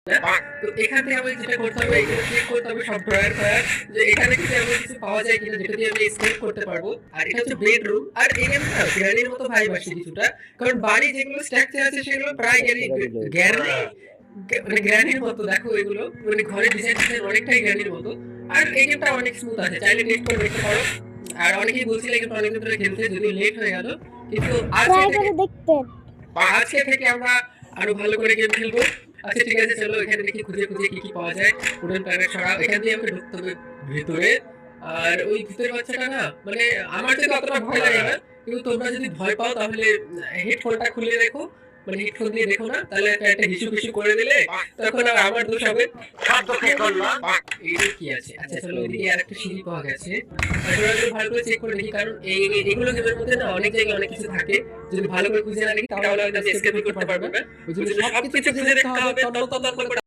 তো এখান থেকে আমি যেটা করতে হবে, এখানে চেক করতে হবে সব ড্রয়ার ফ্রয়ার যে এখানে কিছু এমন কিছু পাওয়া যায় কিনা যেটা দিয়ে আমি এসকেপ করতে পারবো। আর এটা হচ্ছে বেডরুম। আর এই গেমটা না গ্র্যানির মতো ভাইব আসে কিছুটা, কারণ বাড়ি যেগুলো স্ট্রাকচার আছে সেগুলো প্রায় মানে গ্র্যানির মতো। দেখো এগুলো মানে ঘরের ডিজাইন অনেকটাই গ্র্যানির মতো। আর এই গেমটা অনেক স্মুথ আছে, চাইলে টেস্ট করে দেখতে পারো। আর অনেকেই বলছিল এই গেমটা অনেকদিন ধরে খেলতে, যদিও লেট হয়ে গেল, কিন্তু আজকে থেকে আমরা আরো ভালো করে গেম খেলবো। আচ্ছা ঠিক আছে, চলো এখানে দেখি খুঁজে খুঁজে কি কি পাওয়া যায়। উডেন প্ল্যানেট ছাড়া এখান দিয়ে আমাকে ঢুকতে হবে ভেতরে। আর ওই ভূতের বাচ্চাটা না, মানে আমার যদি অতটা ভয় লাগে না, কিন্তু তোমরা যদি ভয় পাও তাহলে হেডফোনটা খুলে দেখো, মানে হেডফোন দিয়ে দেখো না, তাহলে একটা হিসু হিসু করে দিলে তখন আর আমার দোষ হবে। এইটা কি আছে? আচ্ছা চলো, ওইদিকে আর একটা সিঁড়ি পাওয়া গেছে। আমরা একটু ভালো করে চেক করে দেখি, কারণ এগুলো গেমের মধ্যে না অনেক জায়গায় অনেক কিছু থাকে। যদি ভালো করে খুঁজে না দেখি তাহলে হয়তো এসকেপ করতে পারবে না। ওই জন্য সবকিছু খুঁজে দেখতে হবে, তন্ন তন্ন করে